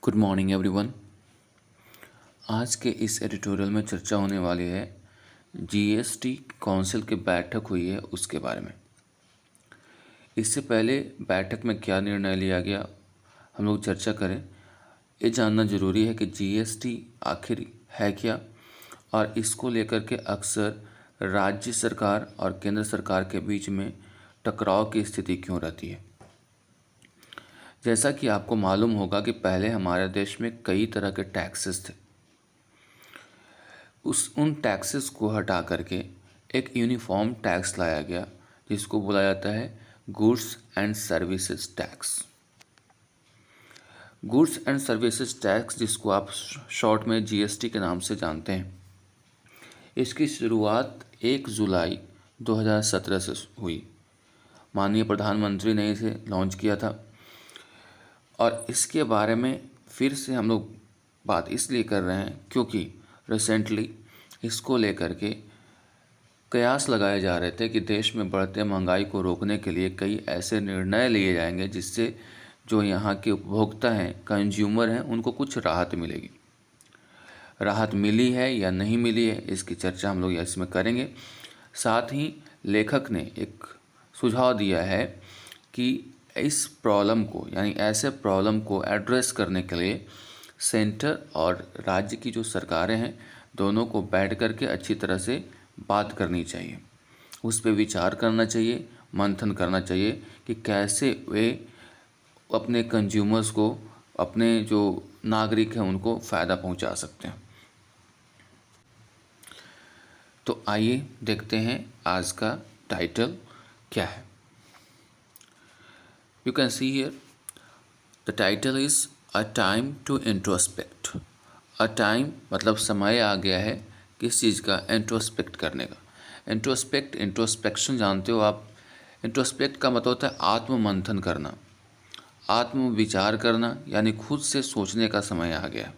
Good morning everyone. आज के इस एडिटोरियल में चर्चा होने वाली है जीएसटी काउंसिल की बैठक हुई है उसके बारे में। इससे पहले बैठक में क्या निर्णय लिया गया हम लोग चर्चा करें। ये जानना ज़रूरी है कि जीएसटी आखिर है क्या और इसको लेकर के अक्सर राज्य सरकार और केंद्र सरकार के बीच में टकराव की स्थिति क्यों रहती है। जैसा कि आपको मालूम होगा कि पहले हमारे देश में कई तरह के टैक्सेस थे। उन टैक्सेस को हटा करके एक यूनिफॉर्म टैक्स लाया गया जिसको बोला जाता है goods and services tax. Goods and services tax जिसको आप शॉर्ट में जीएसटी के नाम से जानते हैं। इसकी शुरुआत 1 जुलाई 2017 से हुई। माननीय प्रधानमंत्री ने इसे लॉन्च किया था और इसके बारे में फिर से हम लोग बात इसलिए कर रहे हैं क्योंकि रिसेंटली इसको लेकर के कयास लगाए जा रहे थे कि देश में बढ़ते महंगाई को रोकने के लिए कई ऐसे निर्णय लिए जाएंगे जिससे जो यहाँ के उपभोक्ता हैं, कंज्यूमर हैं, उनको कुछ राहत मिलेगी। राहत मिली है या नहीं मिली है इसकी चर्चा हम लोग इसमें करेंगे। साथ ही लेखक ने एक सुझाव दिया है कि इस प्रॉब्लम को यानी ऐसे प्रॉब्लम को एड्रेस करने के लिए सेंटर और राज्य की जो सरकारें हैं दोनों को बैठ करके अच्छी तरह से बात करनी चाहिए, उस पर विचार करना चाहिए, मंथन करना चाहिए कि कैसे वे अपने कंज्यूमर्स को, अपने जो नागरिक हैं उनको फ़ायदा पहुंचा सकते हैं। तो आइए देखते हैं आज का टाइटल क्या है। You can see here the title is A Time to Introspect। A time मतलब समय आ गया है किस चीज़ का, इंट्रोस्पेक्ट करने का। इंट्रोस्पेक्शन जानते हो आप। इंट्रोस्पेक्ट का मतलब होता है आत्म मंथन करना, आत्म विचार करना, यानी खुद से सोचने का समय आ गया।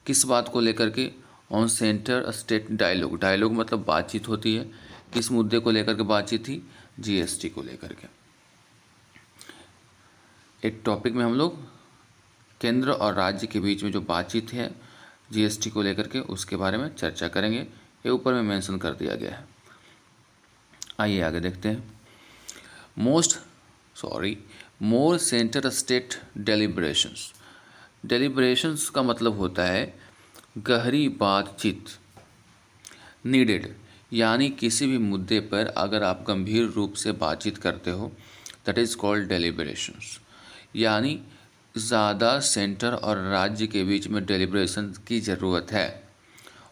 किस बात को लेकर के, on centre state dialogue. Dialogue मतलब बातचीत होती है। किस मुद्दे को लेकर के बातचीत थी, जीएसटी को लेकर के। एक टॉपिक में हम लोग केंद्र और राज्य के बीच में जो बातचीत है जीएसटी को लेकर के उसके बारे में चर्चा करेंगे। ये ऊपर में मेंशन कर दिया गया है। आइए आगे देखते हैं। मोर सेंटर स्टेट डेलिब्रेशंस। डेलिब्रेशंस का मतलब होता है गहरी बातचीत। नीडेड यानी किसी भी मुद्दे पर अगर आप गंभीर रूप से बातचीत करते हो दैट इज़ कॉल्ड डेलिब्रेशंस। यानी ज़्यादा सेंटर और राज्य के बीच में डेलिब्रेशन की ज़रूरत है।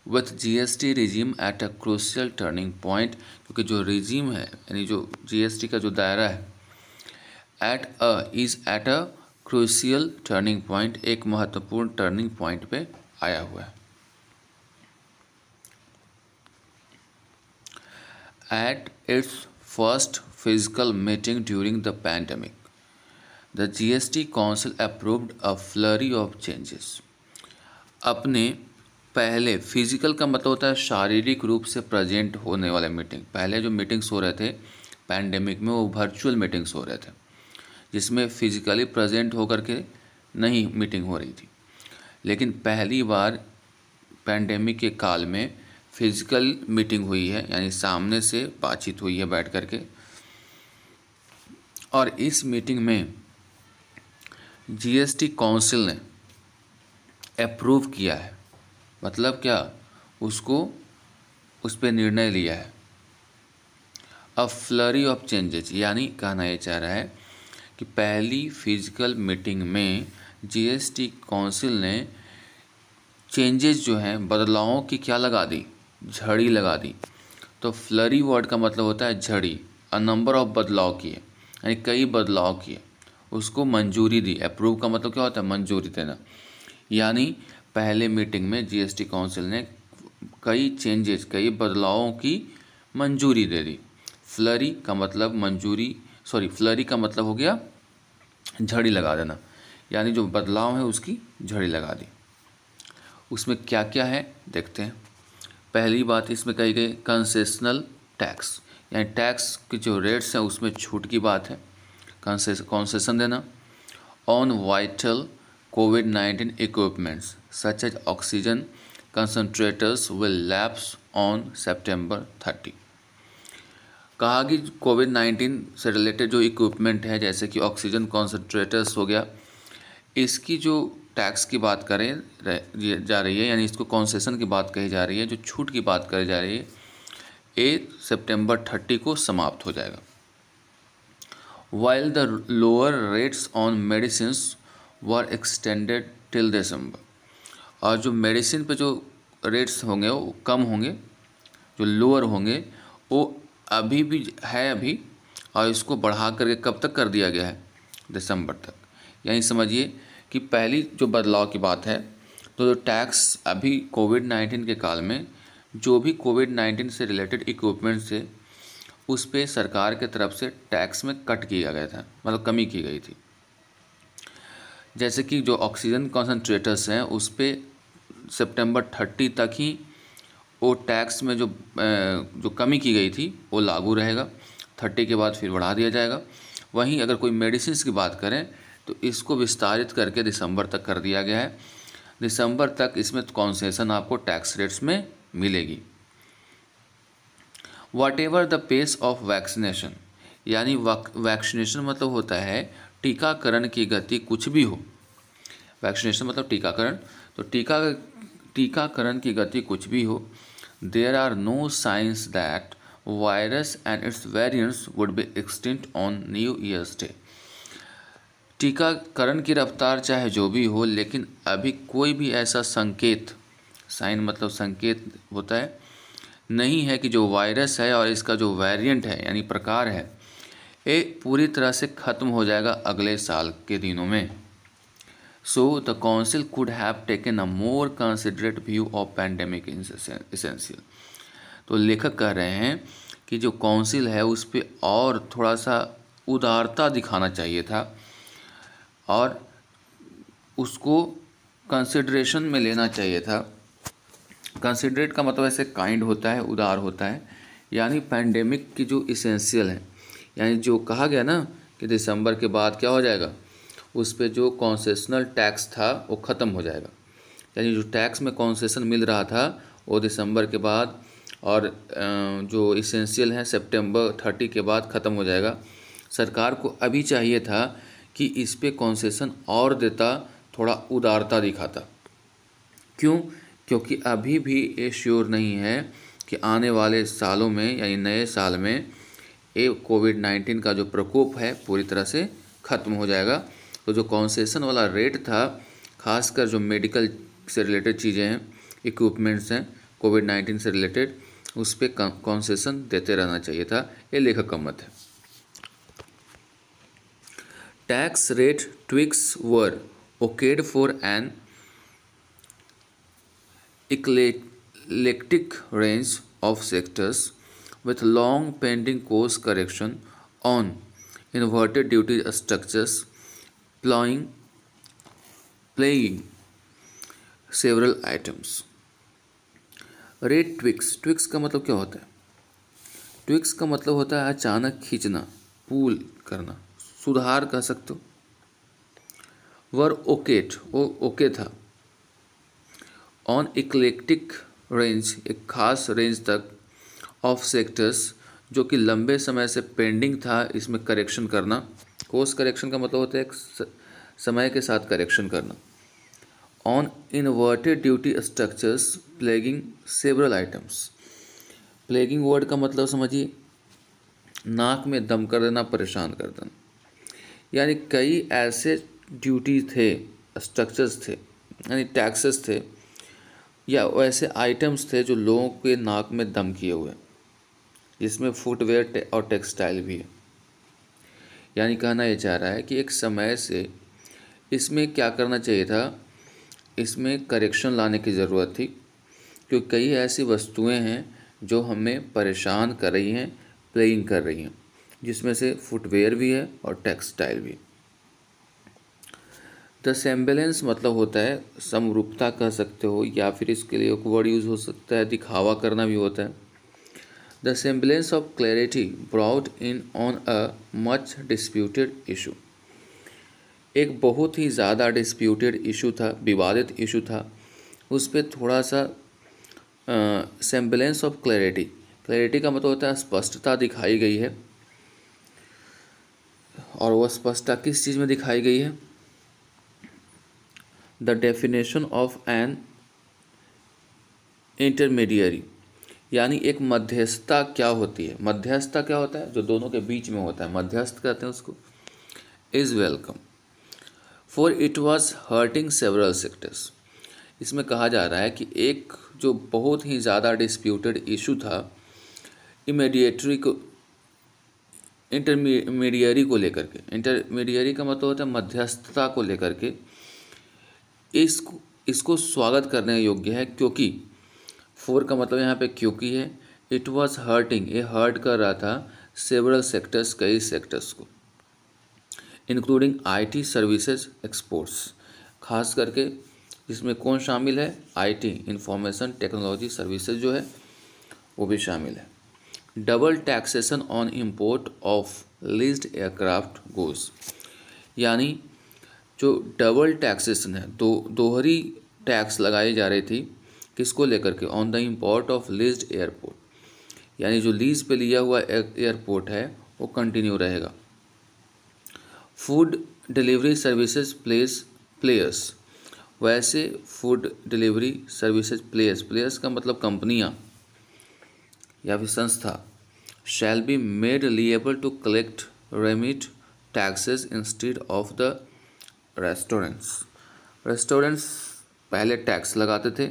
With GST regime at a crucial turning point, क्योंकि जो रिजीम है यानी जो जीएसटी का जो दायरा है at a crucial turning point, एक महत्वपूर्ण टर्निंग पॉइंट पे आया हुआ है। At its first physical meeting during the pandemic The GST Council approved a flurry of changes। अपने पहले फिजिकल का मतलब होता है शारीरिक रूप से प्रेजेंट होने वाले मीटिंग। पहले जो मीटिंग्स हो रहे थे पैंडेमिक में वो वर्चुअल मीटिंग्स हो रहे थे जिसमें फिजिकली प्रेजेंट होकर के नहीं मीटिंग हो रही थी। लेकिन पहली बार पैंडेमिक के काल में फिजिकल मीटिंग हुई है, यानी सामने से बातचीत हुई है बैठ करके। और इस मीटिंग में जीएसटी काउंसिल ने अप्रूव किया है। मतलब क्या, उसको उस पर निर्णय लिया है। अ फ्लरी ऑफ चेंजेस यानी कहना ये चाह रहा है कि पहली फिजिकल मीटिंग में जीएसटी काउंसिल ने चेंजेस जो हैं, बदलावों की क्या लगा दी, झड़ी लगा दी। तो फ्लरी वर्ड का मतलब होता है झड़ी। अ नंबर ऑफ बदलाव किए यानी कई बदलाव किए, उसको मंजूरी दी। अप्रूव का मतलब क्या होता है, मंजूरी देना। यानी पहले मीटिंग में जीएसटी काउंसिल ने कई चेंजेस, कई बदलावों की मंजूरी दे दी। फ्लरी का मतलब फ्लरी का मतलब हो गया झड़ी लगा देना, यानी जो बदलाव है उसकी झड़ी लगा दी। उसमें क्या क्या है देखते हैं। पहली बात इसमें कही गई कंसेशनल टैक्स, यानी टैक्स के जो रेट्स हैं उसमें छूट की बात है, कंसेशन देना। On vital COVID-19 equipments such as oxygen concentrators will lapse on September 30। कहा कि COVID-19 से रिलेटेड जो इक्विपमेंट है जैसे कि ऑक्सीजन कॉन्सेंट्रेटर्स हो गया, इसकी जो टैक्स की बात करें जा रही है, यानी इसको कॉन्सेशन की बात कही जा रही है, जो छूट की बात करी जा रही है, ये सितंबर 30 को समाप्त हो जाएगा। While the lower rates on medicines were extended till December, और जो मेडिसिन पे जो रेट्स होंगे वो कम होंगे, जो लोअर होंगे वो अभी भी है अभी, और इसको बढ़ा करके कब तक कर दिया गया है, दिसंबर तक। यानी समझिए कि पहली जो बदलाव की बात है, तो जो टैक्स अभी कोविड-19 के काल में जो भी कोविड-19 से रिलेटेड इक्विपमेंट्स थे उस पे सरकार के तरफ से टैक्स में कट किया गया था, मतलब कमी की गई थी। जैसे कि जो ऑक्सीजन कॉन्सेंट्रेटर्स हैं उस पे सितंबर 30 तक ही वो टैक्स में जो कमी की गई थी वो लागू रहेगा, 30 के बाद फिर बढ़ा दिया जाएगा। वहीं अगर कोई मेडिसिन की बात करें तो इसको विस्तारित करके दिसंबर तक कर दिया गया है। दिसंबर तक इसमें कॉन्सेशन आपको टैक्स रेट्स में मिलेगी। Whatever the pace of vaccination, यानी वैक्सीनेशन मतलब होता है टीकाकरण की गति कुछ भी हो। वैक्सीनेशन मतलब टीकाकरण, तो टीकाकरण की गति कुछ भी हो। There are no signs that virus and its variants would be extinct on New Year's Day। टीकाकरण की रफ्तार चाहे जो भी हो, लेकिन अभी कोई भी ऐसा संकेत, साइन मतलब संकेत होता है, नहीं है कि जो वायरस है और इसका जो वेरिएंट है यानी प्रकार है ये पूरी तरह से ख़त्म हो जाएगा अगले साल के दिनों में। So the council could have taken a more considerate view of pandemic essential. तो लेखक कह रहे हैं कि जो काउंसिल है उस पर और थोड़ा सा उदारता दिखाना चाहिए था और उसको कंसिडरेशन में लेना चाहिए था। कंसिडरेट का मतलब ऐसे काइंड होता है, उदार होता है, यानी पैंडेमिक की जो इसेंशियल है, यानी जो कहा गया ना कि दिसंबर के बाद क्या हो जाएगा, उस पे जो कॉन्सेशनल टैक्स था वो ख़त्म हो जाएगा। यानी जो टैक्स में कॉन्सेशन मिल रहा था वो दिसंबर के बाद, और जो इसेंशियल है सितंबर 30 के बाद ख़त्म हो जाएगा। सरकार को अभी चाहिए था कि इस पे कॉन्सेशन और देता, थोड़ा उदारता दिखाता। क्यों? क्योंकि अभी भी ये श्योर नहीं है कि आने वाले सालों में यानी नए साल में ये कोविड-19 का जो प्रकोप है पूरी तरह से ख़त्म हो जाएगा। तो जो कॉन्सेशन वाला रेट था, खासकर जो मेडिकल से रिलेटेड चीज़ें हैं, इक्विपमेंट्स हैं कोविड-19 से रिलेटेड, उस पर कॉन्सेशन देते रहना चाहिए था। ये लेखक का मत है। Tax rate tweaks were okayed for an eclectic range of sectors with long pending course correction on inverted duty structures plaguing several items। Rate tweaks का मतलब क्या होता है? ट्विक्स का मतलब होता है अचानक खींचना, पुल करना, सुधार कह सकते हो। वर ओकेट, वो ओके था। ऑन इक्लेक्टिक रेंज, एक खास रेंज तक, ऑफ सेक्टर्स, जो कि लंबे समय से पेंडिंग था, इसमें करेक्शन करना। कोर्स करेक्शन का मतलब होता है एक समय के साथ करेक्शन करना। On inverted duty structures plaguing several items. Plaguing word का मतलब समझिए नाक में दम कर देना, परेशान कर देना। यानी कई ऐसे ड्यूटी थे, स्ट्रक्चर्स थे, यानी टैक्सेस थे या वैसे आइटम्स थे जो लोगों के नाक में दम किए हुए, जिसमें फुटवेयर और टेक्सटाइल भी है। यानी कहना ये चाह रहा है कि एक समय से इसमें क्या करना चाहिए था, इसमें करेक्शन लाने की ज़रूरत थी, क्योंकि कई ऐसी वस्तुएं हैं जो हमें परेशान कर रही हैं, प्लेइंग कर रही हैं, जिसमें से फुटवेयर भी है और टेक्सटाइल भी। द सेम्बलेंस मतलब होता है समरूपता कह सकते हो, या फिर इसके लिए एक वर्ड यूज़ हो सकता है दिखावा करना भी होता है। The semblance of clarity brought in on a much disputed issue. एक बहुत ही ज़्यादा डिस्प्यूटेड इशू था, विवादित इशू था, उस पर थोड़ा सा सेम्बलेंस ऑफ क्लैरिटी, क्लैरिटी का मतलब होता है स्पष्टता दिखाई गई है। और वह स्पष्टता किस चीज़ में दिखाई गई है? The definition of N intermediary, यानी एक मध्यस्थता क्या होती है। मध्यस्थता क्या होता है? जो दोनों के बीच में होता है, मध्यस्थ कहते हैं उसको। Is welcome for it was hurting several sectors. इसमें कहा जा रहा है कि एक जो बहुत ही ज़्यादा डिस्प्यूटेड इशू था इमीडिएटरी को, इंटरमीडियरी को लेकर के, इंटरमीडियरी का मतलब होता है मध्यस्थता को लेकर के, इसको स्वागत करने योग्य है, क्योंकि फोर का मतलब यहाँ पे क्योंकि है। इट वाज हर्टिंग, ये हर्ट कर रहा था सेवरल सेक्टर्स, कई सेक्टर्स को, इंक्लूडिंग आईटी सर्विसेज एक्सपोर्ट्स, खास करके इसमें कौन शामिल है? आईटी, इंफॉर्मेशन टेक्नोलॉजी सर्विसेज जो है वो भी शामिल है। Double taxation on import of leased aircraft goods, यानी जो डबल टैक्सेशन है, दोहरी टैक्स लगाई जा रही थी, किसको लेकर के? On the import of leased airport, यानी जो लीज पे लिया हुआ एयरपोर्ट है वो कंटिन्यू रहेगा। फूड डिलीवरी सर्विसेज प्लेयर्स, वैसे फूड डिलीवरी सर्विसेज प्लेयर्स का मतलब कंपनियां या फिर संस्था, shall be made liable to collect remit taxes instead of the restaurants पहले टैक्स लगाते थे,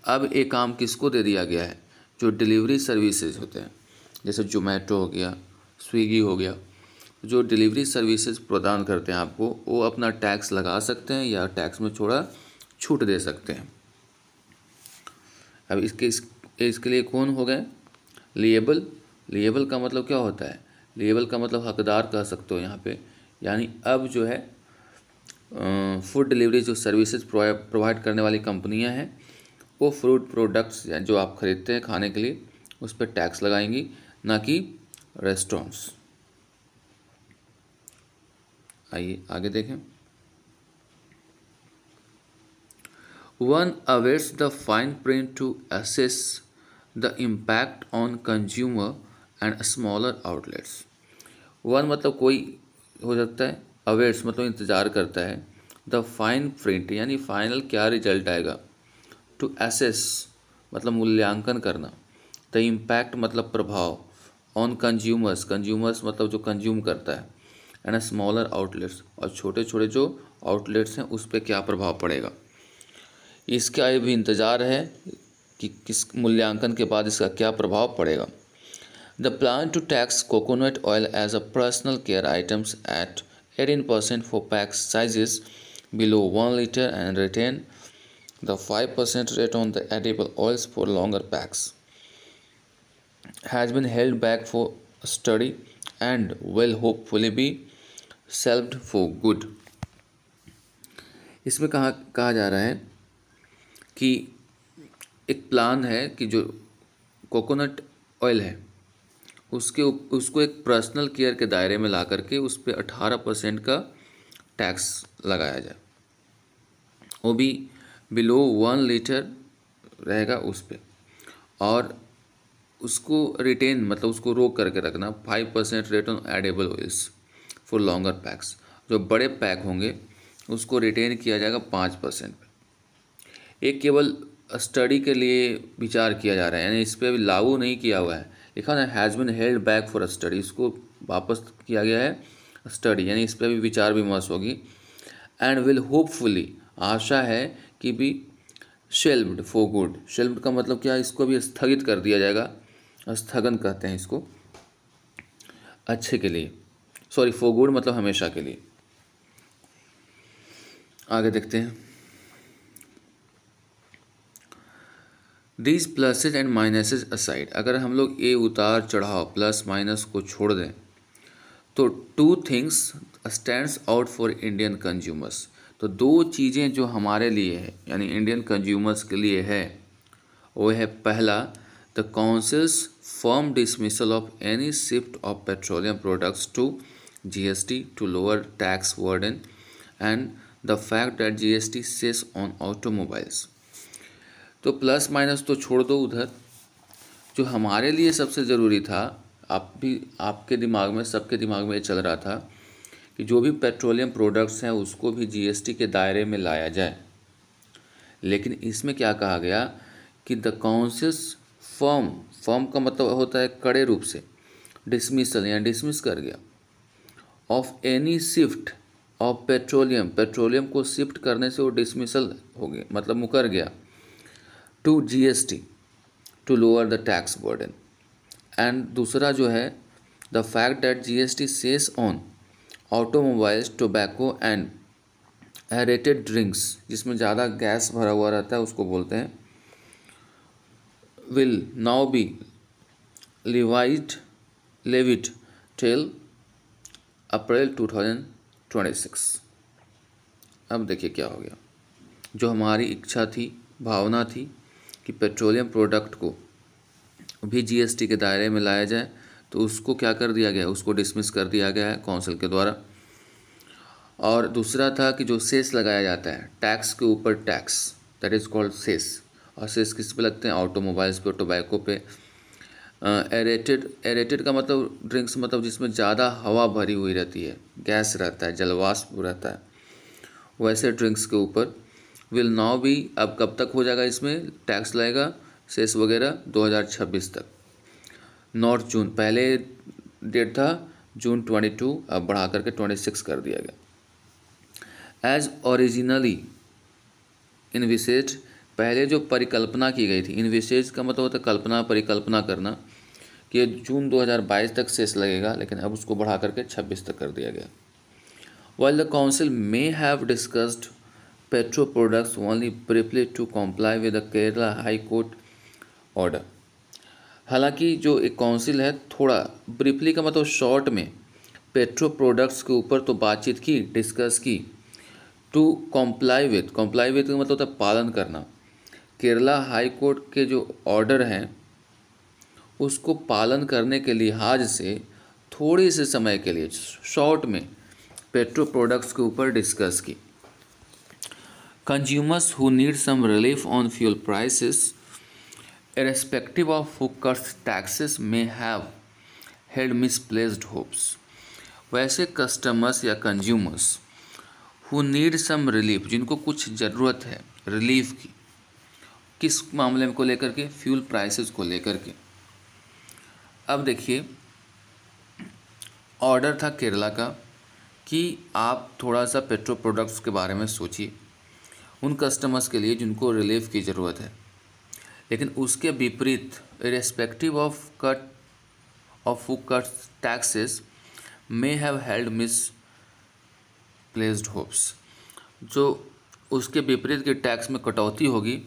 अब एक काम किसको दे दिया गया है? जो डिलीवरी सर्विसेज होते हैं, जैसे जोमेटो हो गया, स्विगी हो गया, जो डिलीवरी सर्विसेज प्रदान करते हैं आपको, वो अपना टैक्स लगा सकते हैं या टैक्स में थोड़ा छूट दे सकते हैं। अब इसके लिए कौन हो गए? लिएबल। लिएबल का मतलब क्या होता है? लिएबल का मतलब हकदार कह सकते हो यहाँ पे, यानी अब जो है फूड डिलीवरी जो सर्विसेज प्रोवाइड करने वाली कंपनियां हैं, वो फूड प्रोडक्ट्स जो आप खरीदते हैं खाने के लिए, उस पर टैक्स लगाएंगी, ना कि रेस्टोरेंट्स। आइए आगे देखें। One awaits the fine print to assess the impact on consumer and smaller outlets. One मतलब कोई हो सकता है, अवेट्स मतलब इंतज़ार करता है, द फाइन प्रिंट यानी फाइनल क्या रिजल्ट आएगा, टू असेस मतलब मूल्यांकन करना, द इम्पैक्ट मतलब प्रभाव, ऑन कंज्यूमर्स, कंज्यूमर्स मतलब जो कंज्यूम करता है, एंड स्मॉलर आउटलेट्स, और छोटे छोटे जो आउटलेट्स हैं उस पर क्या प्रभाव पड़ेगा। इसका भी इंतज़ार है कि किस मूल्यांकन के बाद इसका क्या प्रभाव पड़ेगा। The plan to tax coconut oil as a personal care items at 18% for pack sizes below 1 liter and retain the 5% rate on the edible oils for longer packs has been held back for study and will hopefully be shelved for good। इसमें कहा जा रहा है कि एक plan है कि जो कोकोनट ऑयल है उसको एक पर्सनल केयर के दायरे में ला करके उस पर 18% का टैक्स लगाया जाए, वो भी बिलो 1 लीटर रहेगा उस पर, और उसको रिटेन मतलब उसको रोक करके रखना 5% rate on edible oils for longer PACS. जो बड़े पैक होंगे उसको रिटेन किया जाएगा 5% पे। एक केवल स्टडी के लिए विचार किया जा रहा है, यानी इस पर अभी लागू नहीं किया हुआ है। लिखा ना has been held back for study, इसको वापस किया गया है स्टडी, यानी इस पर भी विचार विमर्श होगी। एंड विल होपफुली, आशा है कि भी शेल्व्ड फॉर गुड। शेल्व्ड का मतलब क्या है? इसको भी स्थगित कर दिया जाएगा, स्थगन कहते हैं इसको, अच्छे के लिए, सॉरी फॉर गुड मतलब हमेशा के लिए। आगे देखते हैं। दीज प्लसेज एंड माइनसेज असाइड, अगर हम लोग ये उतार चढ़ाव प्लस माइनस को छोड़ दें तो 2 things stands out for Indian consumers. तो 2 चीज़ें जो हमारे लिए है यानी इंडियन कंज्यूमर्स के लिए है, वो है पहला, the council's firm dismissal of any shift of petroleum products to GST to lower tax burden and the fact that GST cess on automobiles. तो प्लस माइनस तो छोड़ दो उधर, जो हमारे लिए सबसे ज़रूरी था, आपके दिमाग में, सबके दिमाग में ये चल रहा था कि जो भी पेट्रोलियम प्रोडक्ट्स हैं उसको भी जीएसटी के दायरे में लाया जाए। लेकिन इसमें क्या कहा गया कि द काउंसिल्स फर्म का मतलब होता है कड़े रूप से, डिसमिसल या डिसमिस कर गया, of any shift of petroleum को शिफ्ट करने से वो डिसमिसल हो गया, मतलब मुकर गया, to GST to lower the tax burden. And दूसरा जो है the fact that GST cess on automobiles, tobacco and aerated drinks, जिसमें ज़्यादा गैस भरा हुआ रहता है उसको बोलते हैं, will now be levied till April 2026। अब देखिए क्या हो गया, जो हमारी इच्छा थी, भावना थी कि पेट्रोलियम प्रोडक्ट को भी जीएसटी के दायरे में लाया जाए, तो उसको क्या कर दिया गया, उसको डिसमिस कर दिया गया है काउंसिल के द्वारा। और दूसरा था कि जो सेस लगाया जाता है, टैक्स के ऊपर tax, that is called cess. और सेस किस पे लगते हैं, ऑटोमोबाइल्स पे, टोबैको पे। एरेटेड का मतलब ड्रिंक्स, मतलब जिसमें ज़्यादा हवा भरी हुई रहती है, गैस रहता है, जलवाष्प रहता है, वैसे ड्रिंक्स के ऊपर विल नाउ भी, अब कब तक हो जाएगा इसमें टैक्स लगेगा, सेस वगैरह 2026 तक, नॉट जून। पहले डेट था जून 22, अब बढ़ा करके 26 कर दिया गया। एज ओरिजिनली इनविसेज, पहले जो परिकल्पना की गई थी, इनविसेज का मतलब होता है कल्पना, परिकल्पना करना, कि जून 2022 तक सेस लगेगा, लेकिन अब उसको बढ़ा करके 26 तक कर दिया गया। While the council may have discussed petro products only briefly to comply with the Kerala High Court order, हालांकि जो एक काउंसिल है थोड़ा ब्रीफली का मतलब शॉर्ट में पेट्रो प्रोडक्ट्स के ऊपर तो बातचीत की, डिस्कस की, टू कॉम्प्लाई विथ का मतलब होता है पालन करना, केरला हाई कोर्ट के जो ऑर्डर हैं उसको पालन करने के लिहाज से थोड़े से समय के लिए शॉर्ट में पेट्रो प्रोडक्ट्स के ऊपर डिस्कस की। Consumers who need some relief on fuel prices irrespective of who cuts taxes may have held misplaced hopes। वैसे कस्टमर्स या consumers who need some relief, जिनको कुछ ज़रूरत है रिलीफ की, किस मामले को लेकर के, फ्यूल प्राइसेस को लेकर के। अब देखिए ऑर्डर था केरला का कि आप थोड़ा सा पेट्रो प्रोडक्ट्स के बारे में सोचिए उन कस्टमर्स के लिए जिनको रिलीफ की ज़रूरत है, लेकिन उसके विपरीत irrespective of who cuts taxes may have held misplaced hopes, जो उसके विपरीत के टैक्स में कटौती होगी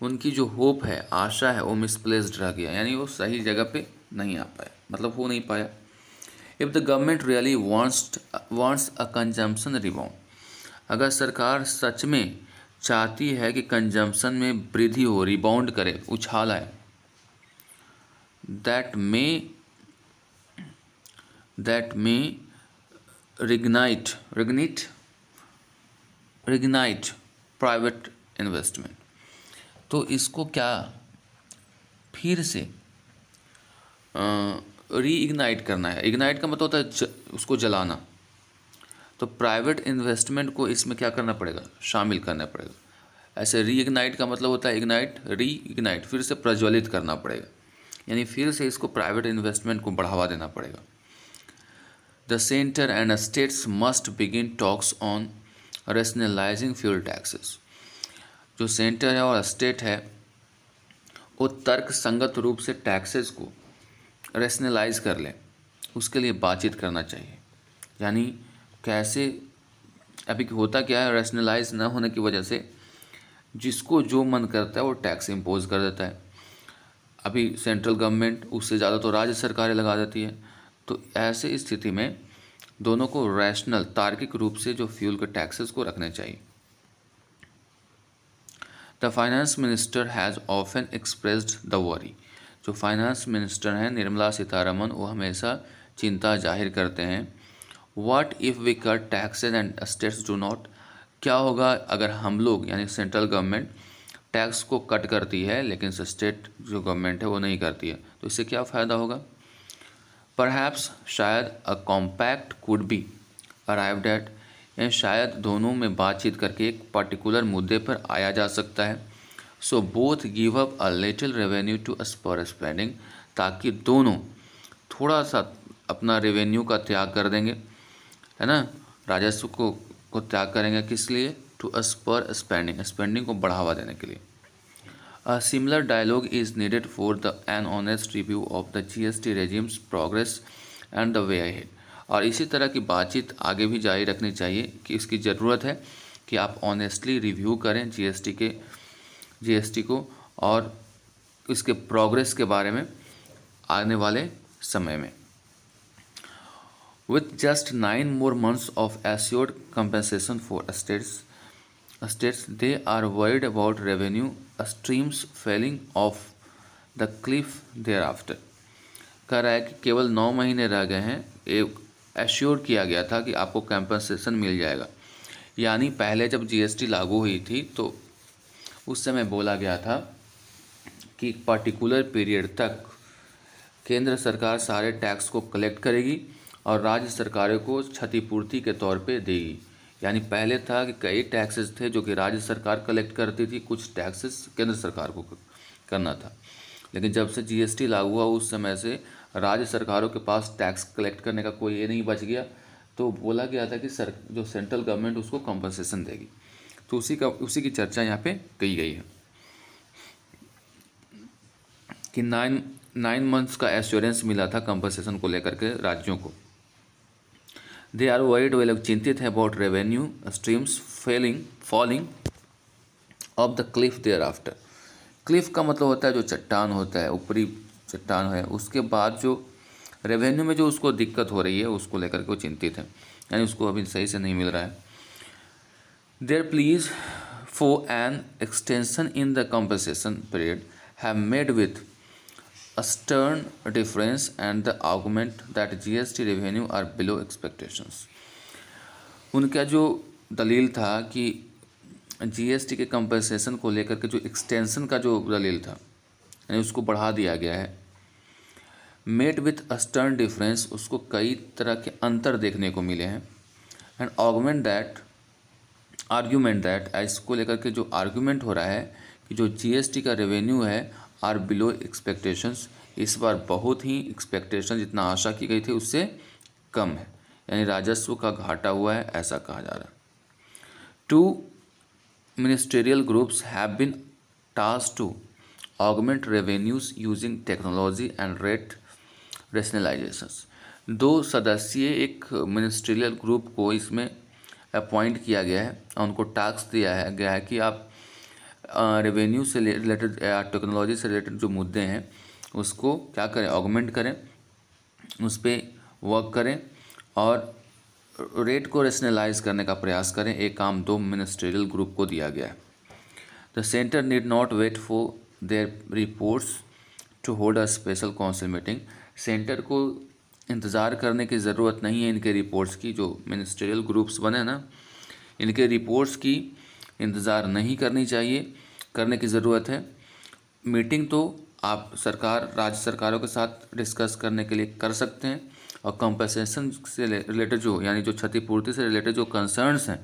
उनकी जो होप है, आशा है, वो मिसप्लेस्ड रह गया, यानी वो सही जगह पे नहीं आ पाया, मतलब हो नहीं पाया। If the government really wants a consumption rebound, अगर सरकार सच में चाहती है कि कंजम्पशन में वृद्धि हो, रिबाउंड करे, उछाल आए, that may reignite private investment, तो इसको क्या फिर से रीइग्नाइट करना है। इग्नाइट का मतलब होता है उसको जलाना, तो प्राइवेट इन्वेस्टमेंट को इसमें क्या करना पड़ेगा, शामिल करना पड़ेगा। ऐसे रीइग्नाइट का मतलब होता है इग्नाइट, रीइग्नाइट, फिर से प्रज्वलित करना पड़ेगा, यानी फिर से इसको प्राइवेट इन्वेस्टमेंट को बढ़ावा देना पड़ेगा। The centre and states must begin talks on rationalising fuel taxes, जो सेंटर है और स्टेट है वो तर्क संगत रूप से टैक्सेस को रेशनलाइज कर लें, उसके लिए बातचीत करना चाहिए। यानी कैसे, अभी होता क्या है, रेशनलाइज न होने की वजह से जिसको जो मन करता है वो टैक्स इम्पोज कर देता है। अभी सेंट्रल गवर्नमेंट, उससे ज़्यादा तो राज्य सरकारें लगा देती है। तो ऐसे स्थिति में दोनों को रैशनल, तार्किक रूप से जो फ्यूल के टैक्सेस को रखने चाहिए। The finance minister has often expressed the worry, जो फाइनेंस मिनिस्टर हैं निर्मला सीतारमन, वो हमेशा चिंता जाहिर करते हैं। What if we cut taxes and states do not क्या होगा अगर हम लोग यानी सेंट्रल गवर्नमेंट टैक्स को कट करती है लेकिन स्टेट जो गवर्नमेंट है वो नहीं करती है, तो इससे क्या फ़ायदा होगा? परहैप्स शायद अ compact could be arrived at, यानी शायद दोनों में बातचीत करके एक पर्टिकुलर मुद्दे पर आया जा सकता है। So both give up a little revenue to spur spending, ताकि दोनों थोड़ा सा अपना रेवेन्यू का त्याग कर देंगे, है ना, राजस्व को त्याग करेंगे, किस लिए? टू स्पर स्पेंडिंग, स्पेंडिंग को बढ़ावा देने के लिए। A similar dialogue is needed for an honest review of the GST regime's progress and the way ahead. और इसी तरह की बातचीत आगे भी जारी रखनी चाहिए कि इसकी ज़रूरत है कि आप ऑनेस्टली रिव्यू करें जीएसटी को और इसके प्रोग्रेस के बारे में आने वाले समय में। With just 9 more months of assured compensation for states, they are worried about revenue streams falling off the cliff thereafter. कह रहा है कि केवल 9 महीने रह गए हैं, एक एश्योर किया गया था कि आपको कंपनसेशन मिल जाएगा, यानी पहले जब जीएसटी लागू हुई थी तो उस समय बोला गया था कि एक पर्टिकुलर पीरियड तक केंद्र सरकार सारे टैक्स को कलेक्ट करेगी और राज्य सरकारों को क्षतिपूर्ति के तौर पे देगी। यानी पहले था कि कई टैक्सेस थे जो कि राज्य सरकार कलेक्ट करती थी, कुछ टैक्सेस केंद्र सरकार को करना था। लेकिन जब से जीएसटी लागू हुआ उस समय से राज्य सरकारों के पास टैक्स कलेक्ट करने का कोई ये नहीं बच गया, तो बोला गया था कि जो सेंट्रल गवर्नमेंट उसको कॉम्पनसेशन देगी। तो उसी की चर्चा यहाँ पे की गई है कि 9 मंथ्स का एश्योरेंस मिला था कॉम्पनसेशन को लेकर के राज्यों को। दे आर वरीड, वे लोग चिंतित है about revenue streams falling off the cliff thereafter. Cliff का मतलब होता है जो चट्टान होता है, ऊपरी चट्टान है, उसके बाद जो रेवेन्यू में जो उसको दिक्कत हो रही है उसको लेकर के वो चिंतित है, यानी उसको अभी सही से नहीं मिल रहा है। Their pleas for an extension in the compensation period have made with a stern difference and the argument that GST revenue are below expectations. उनका जो दलील था कि जीएसटी के कंपनसेशन को लेकर के जो एक्सटेंशन का जो दलील था यानी उसको बढ़ा दिया गया है, made with a stern difference, उसको कई तरह के अंतर देखने को मिले हैं, एंड आर्ग्यूमेंट दैट इसको लेकर के जो आर्ग्यूमेंट हो रहा है कि जो जीएसटी का रेवेन्यू है आर बिलो एक्सपेक्टेशंस, इस बार बहुत ही एक्सपेक्टेशन जितना आशा की गई थी उससे कम है, यानी राजस्व का घाटा हुआ है, ऐसा कहा जा रहा है। 2 ministerial groups have been tasked to augment revenues using technology and rate rationalizations. 2 सदस्यीय एक मिनिस्ट्रियल ग्रुप को इसमें अपॉइंट किया गया है और उनको टास्क दिया गया है कि आप रेवेन्यू से रिलेटेड या टेक्नोलॉजी से रिलेटेड जो मुद्दे हैं उसको क्या करें, ऑगमेंट करें, उस पर वर्क करें और रेट को रेशनलाइज करने का प्रयास करें। एक काम 2 मिनिस्ट्रियल ग्रुप को दिया गया है। The centre need not wait for their reports to hold a special council meeting. Centre को इंतज़ार करने की ज़रूरत नहीं है इनके रिपोर्ट्स की, जो मिनिस्ट्रियल ग्रुप्स बने ना, इनके रिपोर्ट्स की इंतज़ार नहीं करनी चाहिए, करने की ज़रूरत है। मीटिंग तो आप राज्य सरकारों के साथ डिस्कस करने के लिए कर सकते हैं और कंपनसेशन से रिलेटेड जो यानी जो क्षतिपूर्ति से रिलेटेड जो कंसर्न्स हैं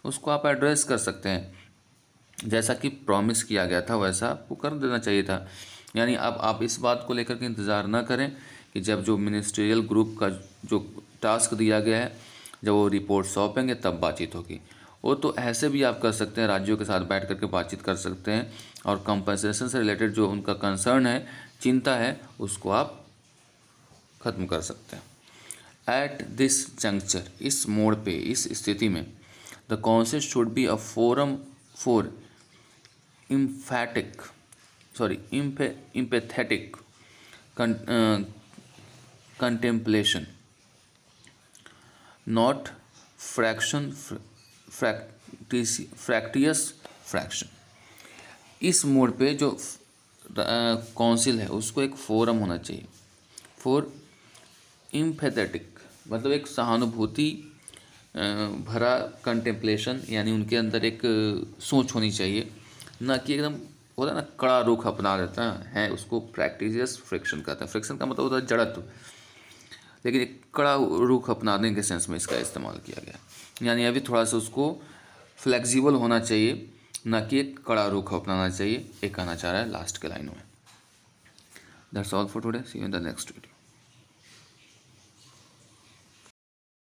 उसको आप एड्रेस कर सकते हैं। जैसा कि प्रॉमिस किया गया था वैसा आपको कर देना चाहिए था। यानी अब आप इस बात को लेकर के इंतज़ार ना करें कि जब जो मिनिस्ट्रियल ग्रुप का जो टास्क दिया गया है जब वो रिपोर्ट सौंपेंगे तब बातचीत होगी। वो तो ऐसे भी आप कर सकते हैं, राज्यों के साथ बैठ करके बातचीत कर सकते हैं और कंपनसेशन से रिलेटेड जो उनका कंसर्न है, चिंता है, उसको आप ख़त्म कर सकते हैं। एट दिस जंक्चर, इस मोड़ पे, इस स्थिति में, the council should be a forum for empathetic contemplation, not fractious fraction। इस मोड़ पे जो काउंसिल है उसको एक फोरम होना चाहिए फॉर एम्पैथेटिक, मतलब एक सहानुभूति भरा कंटेम्पलेशन, यानी उनके अंदर एक सोच होनी चाहिए, ना कि एकदम होता है ना कड़ा रुख अपना देता है, उसको प्रैक्टिस फ्रिक्शन कहते हैं। फ्रिक्शन का मतलब होता है जड़त्व, लेकिन एक कड़ा रुख अपनाने के सेंस में इसका इस्तेमाल किया गया, यानी अभी थोड़ा सा उसको फ्लेक्सिबल होना चाहिए, ना कि एक कड़ा रुख अपनाना चाहिए, ये कहना चाह रहा है लास्ट के लाइनों में। That's all for today, see you in the next video.